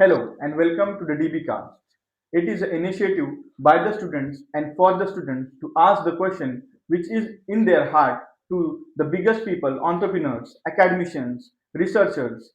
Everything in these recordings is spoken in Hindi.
Hello and welcome to the DBcast. It is an initiative by the students and for the students to ask the question which is in their heart to the biggest people, entrepreneurs, academicians, researchers,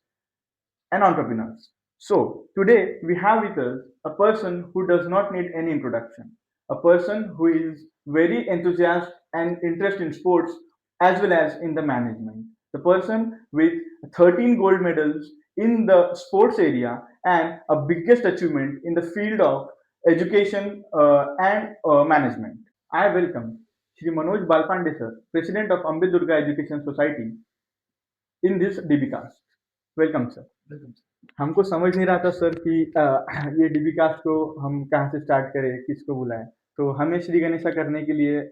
and entrepreneurs. So, today we have with us a person who does not need any introduction, a person who is very enthusiastic and interested in sports as well as in the management. The person with 13 gold medals in the sports area and a biggest achievement in the field of education and management. I welcome Shri Manoj Balpande sir, President of Ambe Durga Education Society in this DBcast. Welcome sir. हमको समझ नहीं रहा था सर कि ये डीबी कास्ट को हम कहाँ से स्टार्ट करें, किसको बुलाएं। तो हमें श्री गणेशा करने के लिए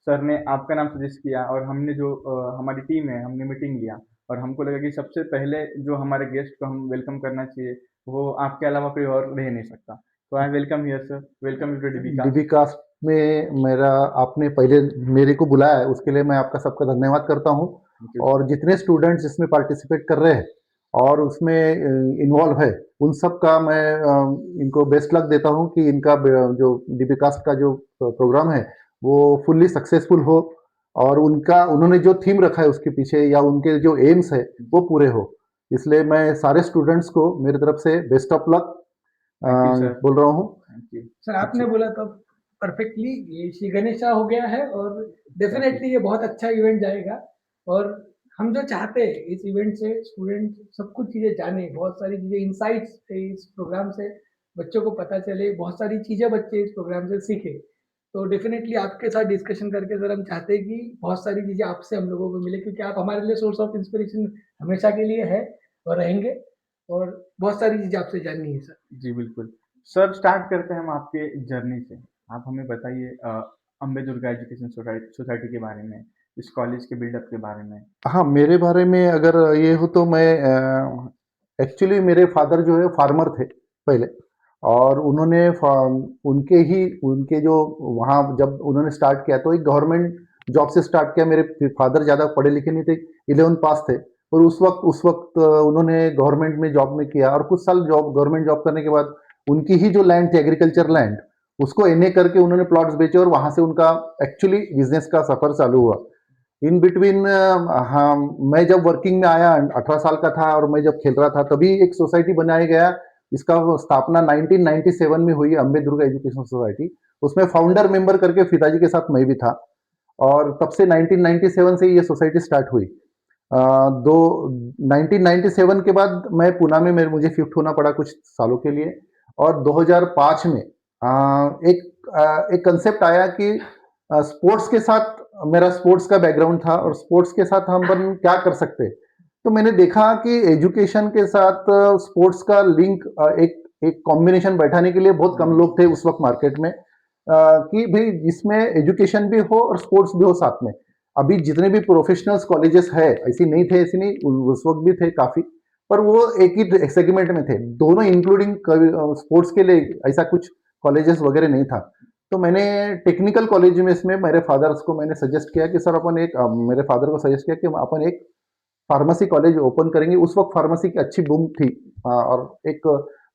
सर ने आपका नाम सजेस्ट किया और हमने जो हमारी टीम है हमने मीटिंग लिया और हमको लगा कि सबसे पहले जो हमारे गेस्ट को हम वेलकम करना चाहिए वो आपके अलावा कोई और रह नहीं सकता। तो I welcome here sir, welcome to DB cast. DB cast में मेरा आपने पहले मेरे को बुलाया है, उसके लिए मैं आपका सबका धन्यवाद करता हूँ। और जितने स्टूडेंट्स इसमें पार्टिसिपेट कर रहे हैं और उसमें इन्वॉल्व है उन सब का मैं इनको बेस्ट लक देता हूँ कि इनका जो डीबी कास्ट का जो प्रोग्राम है वो फुल्ली सक्सेसफुल हो और उनका उन्होंने जो थीम रखा है उसके पीछे या उनके जो एम्स है वो पूरे हो। इसलिए मैं सारे स्टूडेंट्स को मेरी तरफ से बेस्ट ऑफ लक बोल रहा हूँ। सर आपने बोला तो परफेक्टली ये श्री गणेशा हो गया है और डेफिनेटली ये बहुत अच्छा इवेंट जाएगा। और हम जो चाहते हैं इस इवेंट से स्टूडेंट सब कुछ चीज़ें जाने, बहुत सारी चीज़ें इंसाइट्स इस प्रोग्राम से बच्चों को पता चले, बहुत सारी चीज़ें बच्चे इस प्रोग्राम से सीखे। तो डेफिनेटली आपके साथ डिस्कशन करके सर हम चाहते हैं कि बहुत सारी चीज़ें आपसे हम लोगों को मिले, क्योंकि आप हमारे लिए सोर्स ऑफ इंस्पिरेशन हमेशा के लिए है और रहेंगे और बहुत सारी चीज़ें आपसे जाननी है सर। जी बिल्कुल सर, स्टार्ट करते हैं हम आपके जर्नी से। आप हमें बताइए अम्बे दुर्गा एजुकेशन सोसाइटी के बारे में, इस कॉलेज के बिल्डअप के बारे में। हाँ, मेरे बारे में अगर ये हो तो मैं एक्चुअली मेरे फादर जो है फार्मर थे पहले और उनके जो वहाँ जब उन्होंने स्टार्ट किया तो एक गवर्नमेंट जॉब से स्टार्ट किया। मेरे फादर ज़्यादा पढ़े लिखे नहीं थे, 11 पास थे और उस वक्त उन्होंने गवर्नमेंट में जॉब में किया और कुछ साल गवर्नमेंट जॉब करने के बाद उनकी ही जो लैंड थी एग्रीकल्चर लैंड उसको एनए करके उन्होंने प्लॉट्स बेचे और वहाँ से उनका एक्चुअली बिजनेस का सफ़र चालू हुआ। इन बिटवीन हाँ, मैं जब वर्किंग में आया 18 साल का था और मैं जब खेल रहा था तभी एक सोसाइटी बनाया गया। इसका स्थापना 1997 में हुई, अम्बे दुर्गा एजुकेशन सोसाइटी। उसमें फाउंडर मेंबर करके पिताजी के साथ मैं भी था और तब से 1997 से ये सोसाइटी स्टार्ट हुई। दो 1997 के बाद मैं पुणे में मुझे शिफ्ट होना पड़ा कुछ सालों के लिए और 2005 में एक कंसेप्ट आया कि स्पोर्ट्स के साथ, मेरा स्पोर्ट्स का बैकग्राउंड था और स्पोर्ट्स के साथ हम क्या कर सकते। तो मैंने देखा कि एजुकेशन के साथ स्पोर्ट्स का लिंक एक एक कॉम्बिनेशन बैठाने के लिए बहुत कम लोग थे उस वक्त मार्केट में कि भाई जिसमें एजुकेशन भी हो और स्पोर्ट्स भी हो साथ में। अभी जितने भी प्रोफेशनल्स कॉलेजेस है ऐसी नहीं थे, ऐसी नहीं, उस वक्त भी थे काफ़ी, पर वो एक ही सेगमेंट में थे, दोनों इंक्लूडिंग स्पोर्ट्स के लिए ऐसा कुछ कॉलेजेस वगैरह नहीं था। तो मैंने टेक्निकल कॉलेज में इसमें मेरे फादर्स को मैंने सजेस्ट किया कि सर अपन एक मेरे फादर को सजेस्ट किया कि अपन एक फार्मेसी कॉलेज ओपन करेंगे। उस वक्त फार्मेसी की अच्छी बूम थी और एक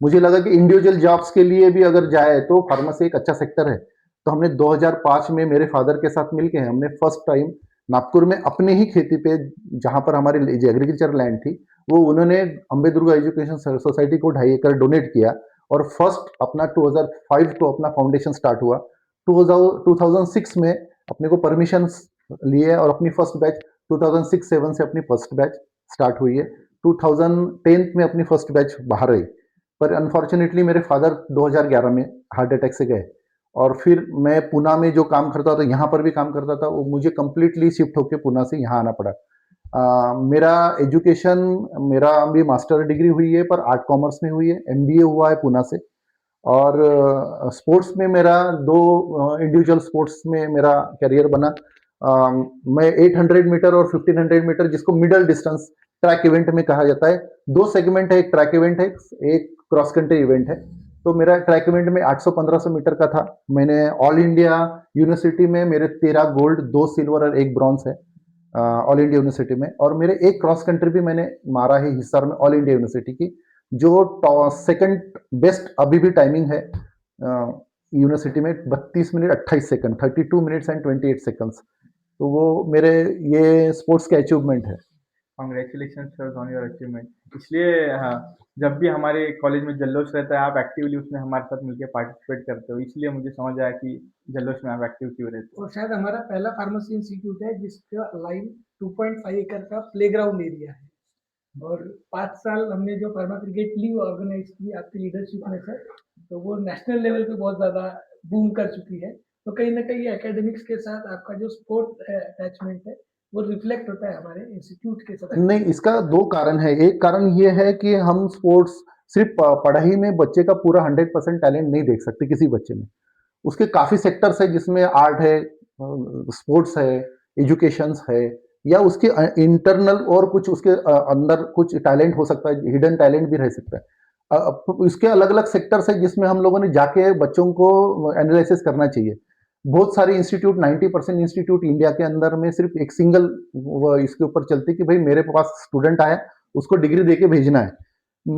मुझे लगा कि इंडिविजुअल जॉब्स के लिए भी अगर जाए तो फार्मेसी एक अच्छा सेक्टर है। तो हमने 2005 में मेरे फादर के साथ मिलके हमने फर्स्ट टाइम नागपुर में अपने ही खेती पे, जहाँ पर हमारी एग्रीकल्चर लैंड थी, वो उन्होंने अम्बे दुर्गा एजुकेशन सोसाइटी को 2.5 एकड़ डोनेट किया और फर्स्ट अपना 2005 को अपना फाउंडेशन स्टार्ट हुआ। 2006 में अपने को परमिशन लिए और अपनी फर्स्ट बैच 2006-7 से अपनी फर्स्ट बैच स्टार्ट हुई है। 2010 में अपनी फर्स्ट बैच बाहर रही, पर अनफॉर्चुनेटली मेरे फादर 2011 में हार्ट अटैक से गए और फिर मैं पुणे में जो काम करता था, यहाँ पर भी काम करता था, वो मुझे कम्प्लीटली शिफ्ट होकर पुणे से यहाँ आना पड़ा। मेरा एजुकेशन, मेरा अभी मास्टर डिग्री हुई है पर आर्ट कॉमर्स में हुई है, एमबीए हुआ है पुणे से। और स्पोर्ट्स में मेरा दो इंडिविजुअल स्पोर्ट्स में मेरा करियर बना। मैं 800 मीटर और 1500 मीटर, जिसको मिडल डिस्टेंस ट्रैक इवेंट में कहा जाता है, दो सेगमेंट है, एक ट्रैक इवेंट है, एक क्रॉस कंट्री इवेंट है। तो मेरा ट्रैक इवेंट में 800-1500 मीटर का था। मैंने ऑल इंडिया यूनिवर्सिटी में मेरे 13 गोल्ड, 2 सिल्वर और 1 ब्रॉन्ज है ऑल इंडिया यूनिवर्सिटी में। और मेरे एक क्रॉस कंट्री भी मैंने मारा है हिसार में ऑल इंडिया यूनिवर्सिटी की, जो सेकंड बेस्ट अभी भी टाइमिंग है यूनिवर्सिटी में 32 minute 28 second, 32 minutes and 28 seconds. तो वो मेरे ये स्पोर्ट्स के अचीवमेंट है। Congratulation sir on your achievement. इसलिए हाँ, जब भी हमारे कॉलेज में जल्लोष रहता है आप एक्टिवली उसमें हमारे साथ मिलकर पार्टिसिपेट करते हो, इसलिए मुझे समझ आया कि जल्लोष में आप एक्टिव क्यों रहते हो। और शायद हमारा पहला फार्मेसी इंस्टीट्यूट है जिसका लाइन 2.5 एकड़ का प्लेग्राउंड एरिया है। और 5 साल हमने जो फार्मा क्रिकेट लीग ऑर्गेनाइज की आपकी लीडरशिप में सर, तो वो नेशनल लेवल पे बहुत ज़्यादा बूम कर चुकी है। तो कहीं न कहीं एकेडमिक्स के साथ आपका जो स्पोर्ट अटैचमेंट है, वो रिफ्लेक्ट होता है हमारे इंस्टीट्यूट के साथ। नहीं, इसका दो कारण है। एक कारण ये है कि हम स्पोर्ट्स सिर्फ पढ़ाई में बच्चे का पूरा 100% टैलेंट नहीं देख सकते किसी बच्चे में। उसके काफ़ी सेक्टर्स है जिसमें आर्ट है, स्पोर्ट्स है, एजुकेशंस है, या उसके इंटरनल और कुछ उसके अंदर कुछ टैलेंट हो सकता है, हिडन टैलेंट भी रह सकता है। इसके अलग अलग सेक्टर्स है जिसमें हम लोगों ने जाके बच्चों को एनालिसिस करना चाहिए। बहुत सारे इंस्टीट्यूट 90% इंस्टीट्यूट इंडिया के अंदर में सिर्फ एक सिंगल इसके ऊपर चलते कि भाई मेरे पास स्टूडेंट आया उसको डिग्री देके भेजना है।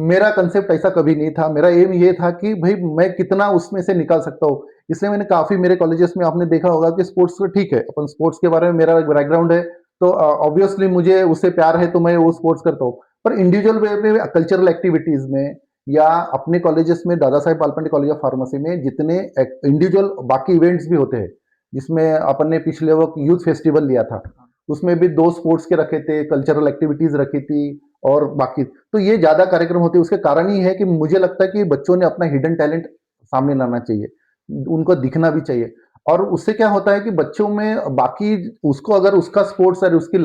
मेरा कंसेप्ट ऐसा कभी नहीं था। मेरा एम ये था कि भाई मैं कितना उसमें से निकाल सकता हूँ। इसलिए मैंने काफ़ी मेरे कॉलेजेस में आपने देखा होगा कि स्पोर्ट्स तो ठीक है, अपन स्पोर्ट्स के बारे में मेरा बैकग्राउंड है, तो ऑब्वियसली मुझे उससे प्यार है तो मैं वो स्पोर्ट्स करता हूँ। पर इंडिविजुअल वे में कल्चरल एक्टिविटीज़ में या अपने कॉलेजेस में Dada Saheb बालपंडे college of pharmacy में जितने इंडिविजुअल बाकी इवेंट्स भी होते हैं, जिसमें अपन ने पिछले वक्त यूथ फेस्टिवल लिया था, उसमें भी 2 स्पोर्ट्स के रखे थे, कल्चरल एक्टिविटीज़ रखी थी और बाकी तो ये ज़्यादा कार्यक्रम होते हैं। उसके कारण ही है कि मुझे लगता है कि बच्चों ने अपना हिडन टैलेंट सामने लाना चाहिए, उनको दिखना भी चाहिए। और उससे क्या होता है कि बच्चों में बाकी उसको अगर उसका स्पोर्ट्स और उसकी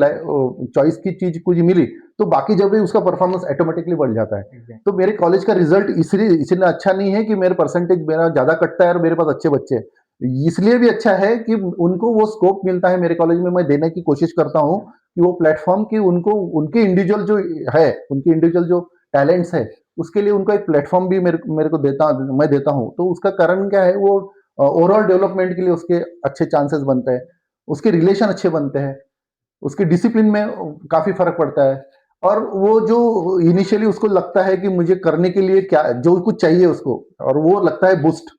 चॉइस की चीज़ कुछ मिली, तो बाकी जब भी उसका परफॉर्मेंस ऑटोमेटिकली बढ़ जाता है। तो मेरे कॉलेज का रिजल्ट इसलिए अच्छा नहीं है कि मेरे परसेंटेज मेरा ज़्यादा कटता है और मेरे पास अच्छे बच्चे हैं। इसलिए भी अच्छा है कि उनको वो स्कोप मिलता है मेरे कॉलेज में, मैं देने की कोशिश करता हूँ कि वो प्लेटफॉर्म की उनको उनके इंडिविजुअल जो है, उनके इंडिविजुअल जो टैलेंट्स है, उसके लिए उनका एक प्लेटफॉर्म भी मेरे को मैं देता हूँ। तो उसका कारण क्या है, वो ओवरऑल डेवलपमेंट के लिए उसके अच्छे चांसेस बनते हैं, उसके रिलेशन अच्छे बनते हैं, उसके डिसिप्लिन में काफ़ी फ़र्क पड़ता है। और वो जो इनिशियली उसको लगता है कि मुझे करने के लिए क्या जो कुछ चाहिए उसको, और वो लगता है बूस्ट,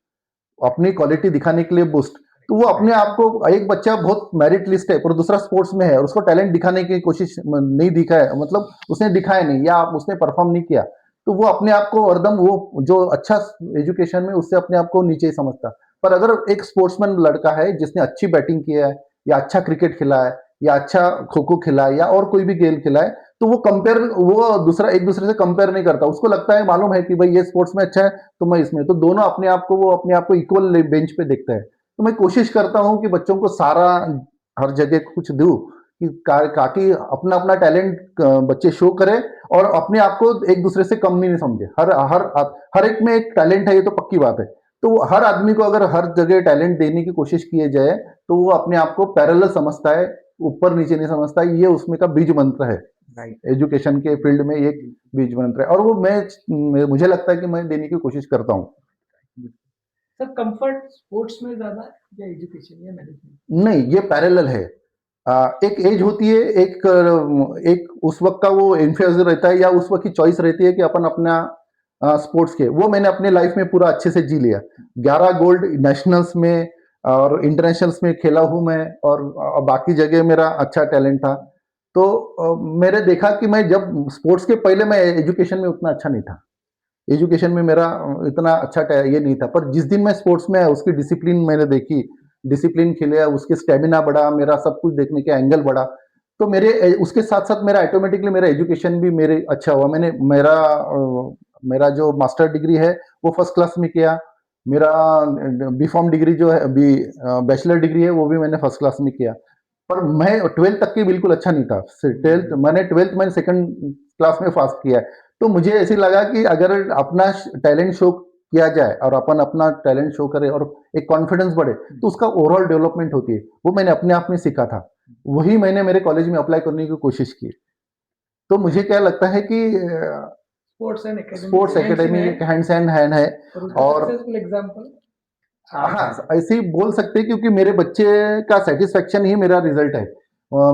अपनी क्वालिटी दिखाने के लिए बूस्ट। तो वो अपने आप को, एक बच्चा बहुत मेरिट लिस्ट है पर दूसरा स्पोर्ट्स में है और उसको टैलेंट दिखाने की कोशिश नहीं दिखा है, मतलब उसने दिखाया नहीं या उसने परफॉर्म नहीं किया, तो वो अपने आप को हरदम वो जो अच्छा एजुकेशन में उससे अपने आप को नीचे ही समझता। पर अगर एक स्पोर्ट्समैन लड़का है जिसने अच्छी बैटिंग किया है या अच्छा क्रिकेट खेला है या अच्छा खो खो खेला है या और कोई भी खेल खेला है, तो वो दूसरा एक दूसरे से कंपेयर नहीं करता। उसको लगता है, मालूम है कि भाई ये स्पोर्ट्स में अच्छा है तो मैं इसमें, तो दोनों अपने आप को इक्वल बेंच पे देखते हैं। तो मैं कोशिश करता हूँ कि बच्चों को सारा हर जगह कुछ दूँ कि ताकि अपना अपना टैलेंट बच्चे शो करें और अपने आप को एक दूसरे से कम नहीं समझे। हर एक में एक टैलेंट है, ये तो पक्की बात है। तो हर आदमी को अगर हर जगह टैलेंट देने की कोशिश किए जाए तो वो अपने आप को पैरेलल समझता है, ऊपर नीचे नहीं समझता। ये उसमें का बीज मंत्र है, राइट। एजुकेशन के फील्ड में ये बीज मंत्र है और वो मुझे लगता है कि मैं देने की कोशिश करता हूँ। सर कंफर्ट स्पोर्ट्स में ज़्यादा या एजुकेशन या मैनेजमेंट? नहीं, ये पैरेलल है। एक एज होती है, एक उस वक्त का वो इन्फ्लुएंस रहता है या उस वक्त की चॉइस रहती है कि अपन अपना स्पोर्ट्स के, वो मैंने अपने लाइफ में पूरा अच्छे से जी लिया। 11 गोल्ड नेशनल्स में और इंटरनेशनल्स में खेला हूँ मैं, और बाकी जगह मेरा अच्छा टैलेंट था। तो मैंने देखा कि मैं जब स्पोर्ट्स के पहले मैं एजुकेशन में उतना अच्छा नहीं था। एजुकेशन में मेरा इतना अच्छा ये नहीं था, पर जिस दिन मैं स्पोर्ट्स में आया उसकी डिसिप्लिन मैंने देखी, डिसिप्लिन खिले, उसके स्टेमिना बढ़ा, मेरा सब कुछ देखने का एंगल बढ़ा। तो उसके साथ साथ मेरा ऑटोमेटिकली मेरा एजुकेशन भी मेरे अच्छा हुआ। मैंने मेरा जो मास्टर डिग्री है वो फर्स्ट क्लास में किया। मेरा बी फॉर्म डिग्री जो है, बैचलर डिग्री है, वो भी मैंने फर्स्ट क्लास में किया। पर मैं 12th तक की बिल्कुल अच्छा नहीं था। 12th मैंने सेकंड क्लास में पास किया है। तो मुझे ऐसे लगा कि अगर अपना टैलेंट शो किया जाए और अपन अपना टैलेंट शो करें और एक कॉन्फिडेंस बढ़े, तो उसका ओवरऑल डेवलपमेंट होती है। वो मैंने अपने आप में सीखा था, वही मैंने मेरे कॉलेज में अप्लाई करने की कोशिश की। तो मुझे क्या लगता है कि sports and academy sports academy hands and hand है। और उसका और सक्सेसफुल एग्जांपल हाँ, ऐसे ही बोल सकते हैं क्योंकि मेरे बच्चे का सेटिस्फेक्शन ही मेरा रिजल्ट है।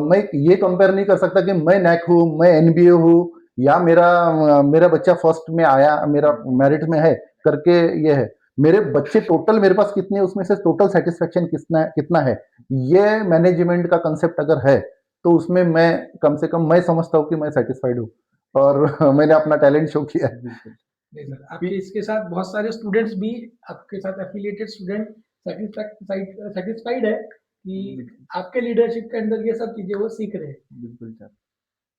मैं ये कंपेयर नहीं कर सकता कि मैं नैक हूँ, मैं एनबीए हूँ या मेरा बच्चा फर्स्ट में आया, मेरा मेरिट में है करके ये है। मेरे बच्चे टोटल मेरे पास कितने हैं, उसमें से टोटल सेटिस्फेक्शन कितना कितना है, ये मैनेजमेंट का कंसेप्ट अगर है तो उसमें मैं कम से कम मैं समझता हूँ कि मैं सेटिस्फाइड हूँ और मैंने अपना टैलेंट शो किया है। बिल्कुल। नहीं सर, आपके इसके साथ बहुत सारे स्टूडेंट्स भी, आपके साथ एफिलिएटेड स्टूडेंट सेटिस्फाइड है कि बिल्कुल आपके लीडरशिप के अंदर ये सब चीजें वो सीख रहे हैं। बिल्कुल sir.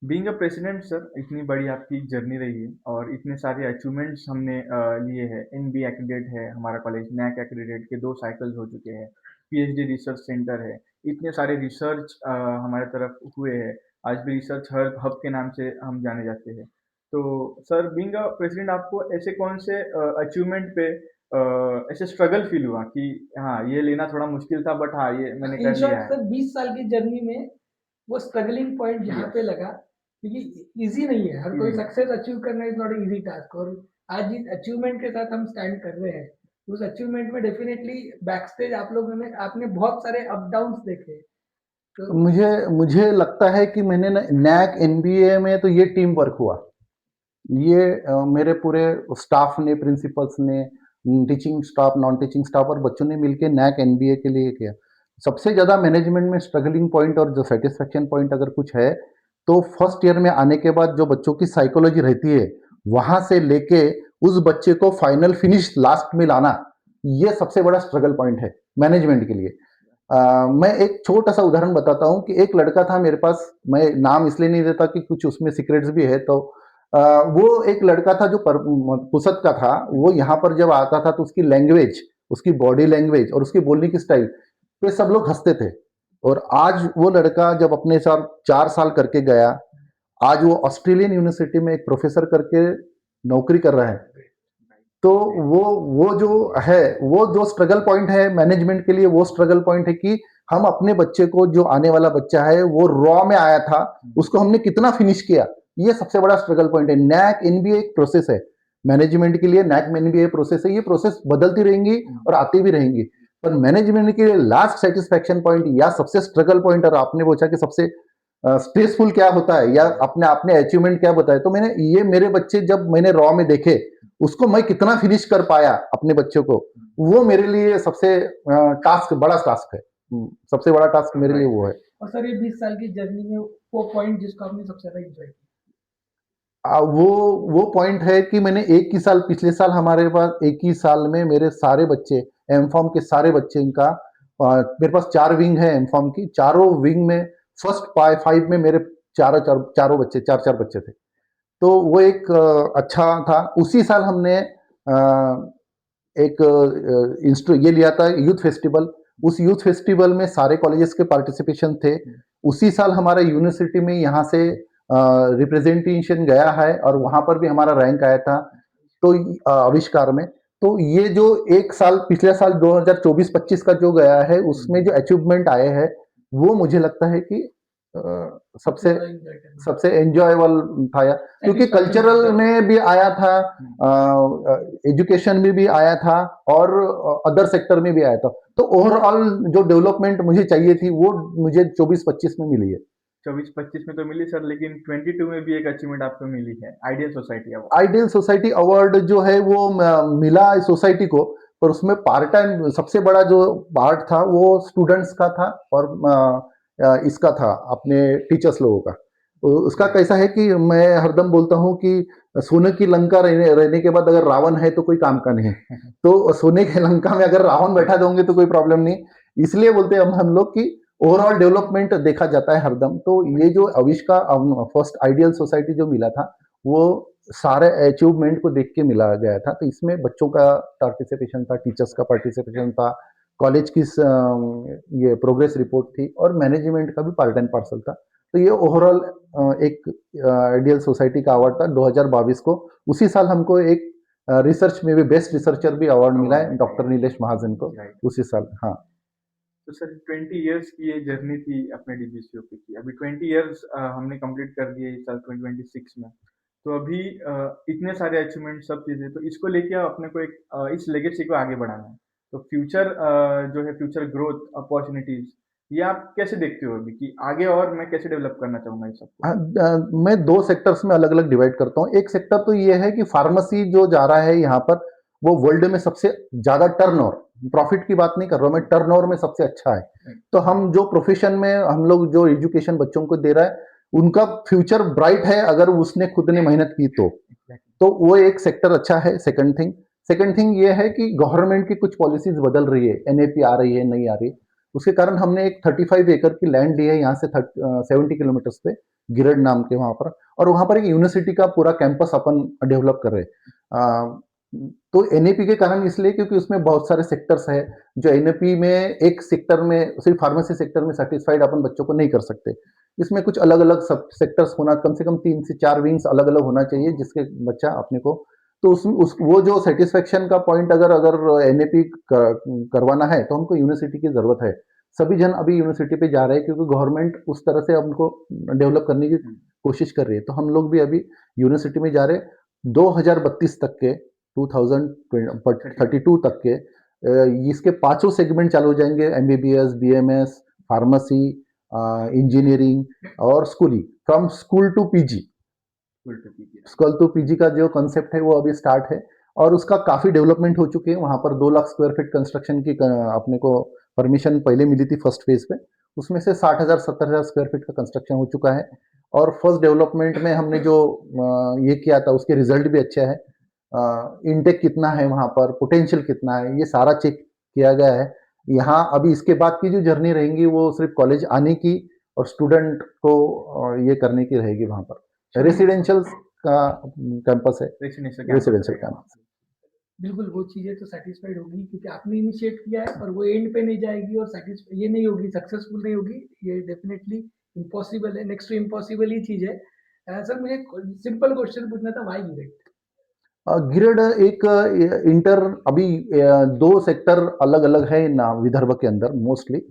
Being a president sir, इतनी बड़ी आपकी जर्नी रही है और इतने सारे अचीवमेंट्स हमने लिए हैं। एनबी एक्रीडेट है हमारा कॉलेज, नैक एक्रीडेट के 2 साइकिल्स हो चुके हैं, पीएचडी रिसर्च सेंटर है, इतने सारे रिसर्च हमारे तरफ हुए हैं। आज भी रिसर्च हब हब के नाम से हम जाने जाते हैं। तो सर, बीइंग अ प्रेसिडेंट आपको ऐसे कौन से अचीवमेंट पे ऐसे स्ट्रगल फील हुआ कि हाँ, ये लेना थोड़ा मुश्किल था बट हाँ, ये मैंने इन कर लिया शॉर्ट है? सर, 20 साल की जर्नी में वो स्ट्रगलिंग पॉइंट जहाँ पे यस, लगा, क्योंकि इजी नहीं है, हर कोई इजी सक्सेस अचीव करना इज नॉट इजी टास्क। और आज जिस अचीवमेंट के साथ हम स्टैंड कर रहे हैं, उस अचीवमेंट में डेफिनेटली बैक स्टेज आप लोगों ने, आपने बहुत सारे अप डाउन्स देखे। तो मुझे मुझे लगता है कि मैंने नैक एनबीए में तो ये टीम वर्क हुआ। ये मेरे पूरे स्टाफ ने, प्रिंसिपल्स ने, teaching staff, non teaching staff और बच्चों ने मिलके नैक एनबीए के लिए किया। सबसे ज़्यादा मैनेजमेंट में स्ट्रगलिंग पॉइंट और जो सेटिस्फेक्शन पॉइंट अगर कुछ है, तो फर्स्ट ईयर में आने के बाद जो बच्चों की साइकोलॉजी रहती है, वहाँ से लेके उस बच्चे को फाइनल फिनिश लास्ट में लाना, ये सबसे बड़ा स्ट्रगल पॉइंट है मैनेजमेंट के लिए। मैं एक छोटा-सा उदाहरण बताता हूँ कि एक लड़का था मेरे पास, मैं नाम इसलिए नहीं देता कि कुछ उसमें सीक्रेट्स भी है, तो वो एक लड़का था जो पुसद का था। वो यहाँ पर जब आता था तो उसकी लैंग्वेज, उसकी बॉडी लैंग्वेज और उसकी बोलने की स्टाइल पे सब लोग हंसते थे। और आज वो लड़का जब अपने साथ 4 साल करके गया, आज वो ऑस्ट्रेलियन यूनिवर्सिटी में एक प्रोफेसर करके नौकरी कर रहा है। तो वो जो है, वो जो स्ट्रगल पॉइंट है मैनेजमेंट के लिए, वो स्ट्रगल पॉइंट है कि हम अपने बच्चे को, जो आने वाला बच्चा है वो रॉ में आया था, उसको हमने कितना फिनिश किया, ये सबसे बड़ा स्ट्रगल पॉइंट है। नैक एनबीए एक प्रोसेस है मैनेजमेंट के लिए, नैक एनबीए प्रोसेस है, ये प्रोसेस बदलती रहेंगी और आती भी रहेंगी। पर मैनेजमेंट के लिए लास्ट सेटिस्फैक्शन पॉइंट या सबसे स्ट्रगल पॉइंट, और आपने पूछा कि सबसे स्ट्रेसफुल क्या होता है या अपने आपने अचीवमेंट क्या बताया, तो मैंने ये मेरे बच्चे जब मैंने रॉ में देखे, उसको मैं कितना फिनिश कर पाया अपने बच्चों को, वो मेरे लिए सबसे टास्क, बड़ा टास्क है। सबसे बड़ा टास्क मेरे लिए वो है। और सर, ये 20 साल की जर्नी में वो पॉइंट जिसको आपने सबसे ज्यादा एंजॉय किया? वो पॉइंट है कि मैंने एक ही साल, पिछले साल हमारे पास एक ही साल में मेरे सारे बच्चे, एमफॉर्म के सारे बच्चे इनका, मेरे पास 4 विंग है एमफॉर्म की, चारों विंग में फर्स्ट 5 में मेरे चारों बच्चे, चार चार बच्चे थे। तो वो एक अच्छा था। उसी साल हमने एक इंस्टू ये लिया था यूथ फेस्टिवल। उस यूथ फेस्टिवल में सारे कॉलेजेस के पार्टिसिपेशन थे। उसी साल हमारा यूनिवर्सिटी में यहाँ से रिप्रेजेंटेशन गया है और वहाँ पर भी हमारा रैंक आया था, तो आविष्कार में। तो ये जो एक साल, पिछले साल 2024-25 का जो गया है, उसमें जो अचीवमेंट आए हैं, वो मुझे लगता है कि सबसे ज्यादा एंजॉय करना, सबसे एंजॉयबल था यार, क्योंकि सेटिस्फैक्शन कल्चरल मिलता है। में भी आया था, एजुकेशन में भी आया था और अदर सेक्टर में भी आया था। तो ओवरऑल जो डेवलपमेंट मुझे चाहिए थी वो मुझे 24-25 में मिली है। 24-25 में तो मिली सर, लेकिन 22 में भी एक अचीवमेंट आपको मिली है, ideal society award. Ideal society award जो है वो मिला सोसाइटी को, पर उसमें पार्ट टाइम सबसे बड़ा जो पार्ट था वो स्टूडेंट्स का था और इसका था अपने टीचर्स लोगों का। तो उसका कैसा है कि मैं हरदम बोलता हूँ कि सोने की लंका रहने के बाद अगर रावण है तो कोई काम का नहीं। तो सोने की लंका में अगर रावण बैठा दोगे तो कोई प्रॉब्लम नहीं। इसलिए बोलते हैं हम लोग कि ओवरऑल डेवलपमेंट देखा जाता है हरदम। तो ये जो आविष्कार, फर्स्ट आइडियल सोसाइटी जो मिला था, वो सारे अचीवमेंट को देख के मिला गया था। तो इसमें बच्चों का पार्टिसिपेशन था, टीचर्स का पार्टिसिपेशन था, कॉलेज की ये प्रोग्रेस रिपोर्ट थी और मैनेजमेंट का भी पार्ट एंड पार्सल था। तो ये ओवरऑल एक आइडियल सोसाइटी का अवार्ड था 2022 को। उसी साल हमको एक रिसर्च में भी बेस्ट रिसर्चर भी अवार्ड मिला है डॉक्टर नीलेश महाजन को, उसी साल। हाँ। तो सर, 20 इयर्स की ये जर्नी थी अपने डीबीसीओपी की। अभी 20 इयर्स हमने कंप्लीट कर दिए इस साल 2026 में। तो अभी इतने सारे अचीवमेंट, सब चीज़ें, तो इसको लेके अपने को एक इस लेगेसी को आगे बढ़ाना है। तो फ्यूचर जो है, फ्यूचर ग्रोथ अपॉर्चुनिटीज ये आप कैसे देखते हो अभी कि आगे और मैं कैसे डेवलप करना चाहूंगा इस सबको? मैं दो सेक्टर्स में अलग अलग डिवाइड करता हूँ। एक सेक्टर तो ये है कि फार्मेसी जो जा रहा है यहाँ पर, वो वर्ल्ड में सबसे ज्यादा टर्नओवर, प्रॉफिट की बात नहीं कर रहा हूँ मैं, टर्नओवर में सबसे अच्छा है। तो हम जो प्रोफेशन में हम लोग जो एजुकेशन बच्चों को दे रहा है, उनका फ्यूचर ब्राइट है अगर उसने खुद ने मेहनत की तो वो एक सेक्टर अच्छा है। सेकंड थिंग ये है कि गवर्नमेंट की कुछ पॉलिसीज बदल रही है, एनएपी आ रही है, नहीं आ रही। उसके कारण हमने एक 35 एकड़ की लैंड ली है यहाँ से 70 किलोमीटर्स पे, गिरड नाम के वहां पर, और वहां पर एक यूनिवर्सिटी का पूरा कैंपस अपन डेवलप कर रहे हैं। तो एनएपी के कारण इसलिए क्योंकि उसमें बहुत सारे सेक्टर्स है, जो एनएपी में एक सेक्टर में सिर्फ फार्मेसी सेक्टर में सेटिस्फाइड अपन बच्चों को नहीं कर सकते। इसमें कुछ अलग अलग सब सेक्टर्स होना, कम से कम 3 से 4 विंग्स अलग अलग होना चाहिए जिसके बच्चा अपने को, तो उस वो जो सेटिस्फेक्शन का पॉइंट अगर अगर एनएपी करवाना है तो हमको यूनिवर्सिटी की जरूरत है। सभी जन अभी यूनिवर्सिटी पे जा रहे हैं क्योंकि गवर्नमेंट उस तरह से हमको डेवलप करने की कोशिश कर रही है, तो हम लोग भी अभी यूनिवर्सिटी में जा रहे हैं। 2032 तक के, 2032 तक के इसके पांचों सेगमेंट चालू हो जाएंगे, एमबीबीएस, बीएमएस, फार्मेसी, इंजीनियरिंग और schooling, from school to PG. School to PG का जो कॉन्सेप्ट है वो अभी स्टार्ट है, और उसका काफी डेवलपमेंट हो चुके हैं। वहां पर 2 लाख स्क्वायर फीट कंस्ट्रक्शन की अपने को परमिशन पहले मिली थी फर्स्ट फेज पे, उसमें से 60,000 70,000 स्क्वायर फीट का कंस्ट्रक्शन हो चुका है। और फर्स्ट डेवलपमेंट में हमने जो ये किया था उसके रिजल्ट भी अच्छे हैं। इनटेक कितना है वहां पर, पोटेंशियल कितना है, ये सारा चेक किया गया है। यहाँ अभी इसके बाद की जो जर्नी रहेंगी वो सिर्फ कॉलेज आने की और स्टूडेंट को ये करने की रहेगी। वहां पर रेसिडेंशियल का कैंपस है, रेसिडेंशियल कैंपस। बिल्कुल वो चीज़ें तो सेटिस्फाइड होगी क्योंकि आपने इनिशिएट किया है, और वो एंड पे नहीं जाएगी और सेटिस्फाई ये नहीं होगी, सक्सेसफुल नहीं होगी, ये डेफिनेटली इम्पॉसिबल है, नेक्स्ट टू इम्पॉसिबल ही चीज़ है। सर मुझे सिंपल क्वेश्चन पूछना था, व्हाई गिरेड? गिरिड एक इंटर, अभी 2 सेक्टर अलग अलग है ना विदर्भ के अंदर मोस्टली।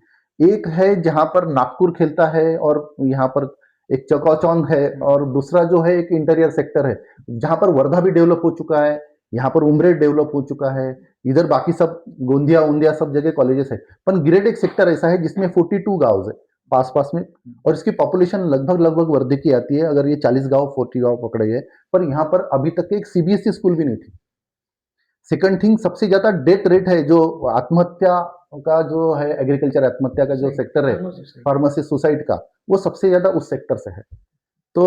एक है जहां पर नागपुर खेलता है और यहाँ पर एक चकौचौंध है, और दूसरा जो है एक इंटीरियर सेक्टर है जहां पर वर्धा भी डेवलप हो चुका है, यहाँ पर उमरेड डेवलप हो चुका है, इधर बाकी सब गोंदिया उंदिया सब जगह कॉलेजेस है। पर गिरिड एक सेक्टर ऐसा है जिसमें 42 गाँव है पास पास में, और इसकी पॉपुलेशन लगभग लगभग वर्धे की आती है, अगर ये 40 गाँव 40 गाँव पकड़े गए। पर यहाँ पर अभी तक एक सीबीएसई स्कूल भी नहीं थी। सेकंड थिंग, सबसे ज्यादा डेथ रेट है जो आत्महत्या का जो है, एग्रीकल्चर आत्महत्या का जो सेक्टर है, फार्मेसी सुसाइड का, वो सबसे ज्यादा उस सेक्टर से है। तो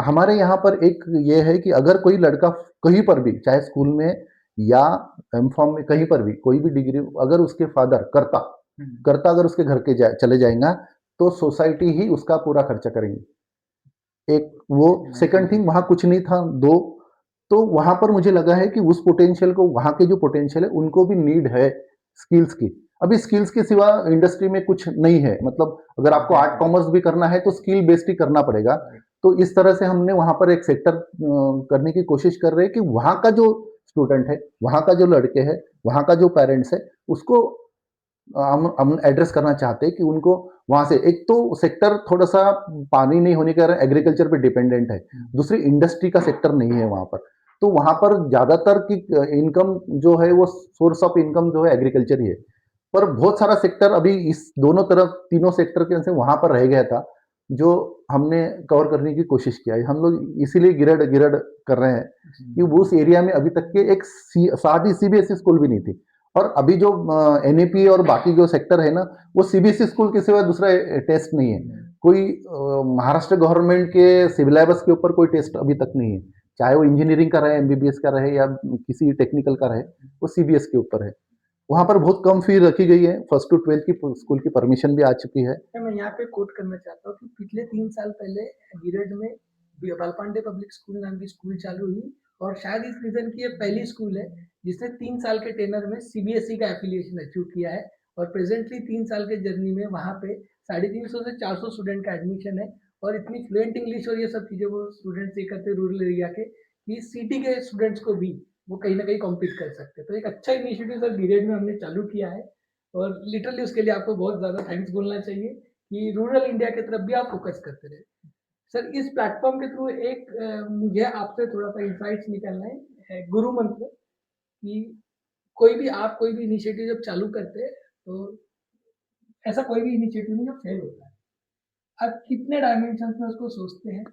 हमारे यहाँ पर एक ये है कि अगर कोई लड़का कहीं पर भी, चाहे स्कूल में या एमफॉर्म में, कहीं पर भी कोई भी डिग्री अगर उसके फादर करता करता अगर उसके घर के चले जाएगा तो सोसाइटी ही उसका पूरा खर्चा करेंगी। एक वो सेकंड थिंग, वहां कुछ नहीं था। दो, तो वहां पर मुझे लगा है कि उस पोटेंशियल को, वहां के जो पोटेंशियल है उनको भी नीड है स्किल्स की। अभी स्किल्स के सिवा इंडस्ट्री में कुछ नहीं है, मतलब अगर आपको आर्ट कॉमर्स भी करना है तो स्किल बेस्ड ही करना पड़ेगा। तो इस तरह से हमने वहां पर एक सेक्टर करने की कोशिश कर रहे हैं कि वहां का जो स्टूडेंट है, वहां का जो लड़के है, वहां का जो पेरेंट्स है, उसको हम एड्रेस करना चाहते हैं कि उनको वहां से, एक तो सेक्टर थोड़ा सा पानी नहीं होने के कारण एग्रीकल्चर पे डिपेंडेंट है, दूसरी इंडस्ट्री का सेक्टर नहीं है वहां पर। तो वहां पर ज्यादातर की इनकम जो है वो सोर्स ऑफ इनकम जो है एग्रीकल्चर ही है। पर बहुत सारा सेक्टर अभी इस दोनों तरफ, तीनों सेक्टर के से वहां पर रह गया था, जो हमने कवर करने की कोशिश किया है। हम लोग इसीलिए गिरड गिरड कर रहे हैं कि उस एरिया में अभी तक के एक सादी सीबीएसई स्कूल भी नहीं थी। और अभी जो एनएपी और बाकी जो सेक्टर है ना, वो सीबीएसई स्कूल के सिवा दूसरा टेस्ट नहीं है। कोई महाराष्ट्र गवर्नमेंट के सिलेबस के ऊपर कोई टेस्ट अभी तक नहीं है, चाहे वो इंजीनियरिंग का रहे, एमबीबीएस का रहे, या किसी टेक्निकल का रहे, वो सीबीएस के ऊपर है। वहां पर बहुत कम फी रखी गई है, 1st to 12th की स्कूल की परमिशन भी आ चुकी है। मैं यहाँ पे कोट करना चाहता हूँ कि पिछले 3 साल पहले गिरड में बालपांडे पब्लिक स्कूल नाम की स्कूल चालू हुई, और शायद इस रीजन की ये पहली स्कूल है जिसने 3 साल के टेनर में सीबीएसई का एफिलिएशन अचीव किया है। और प्रेजेंटली 3 साल के जर्नी में वहाँ पे 350 से 400 स्टूडेंट का एडमिशन है, और इतनी फ्लुएंट इंग्लिश और ये सब चीज़ें वो स्टूडेंट्स ये करते रूरल एरिया के, कि सिटी के स्टूडेंट्स को भी वो कहीं ना कहीं कॉम्पीट कर सकते हैं। तो एक अच्छा इनिशिएटिव सर गिरेड में हमने चालू किया है, और लिटरली उसके लिए आपको बहुत ज़्यादा थैंक्स बोलना चाहिए कि रूरल इंडिया की तरफ भी आप फोकस करते रहे। सर इस प्लेटफॉर्म के थ्रू एक मुझे आपसे थोड़ा सा इंसाइट्स निकालना है, गुरु मंत्र, कि कोई भी आप कोई भी इनिशिएटिव जब चालू करते हैं तो ऐसा कोई भी इनिशिएटिव नहीं जो फेल होता है। आप कितने डायमेंशन में उसको सोचते हैं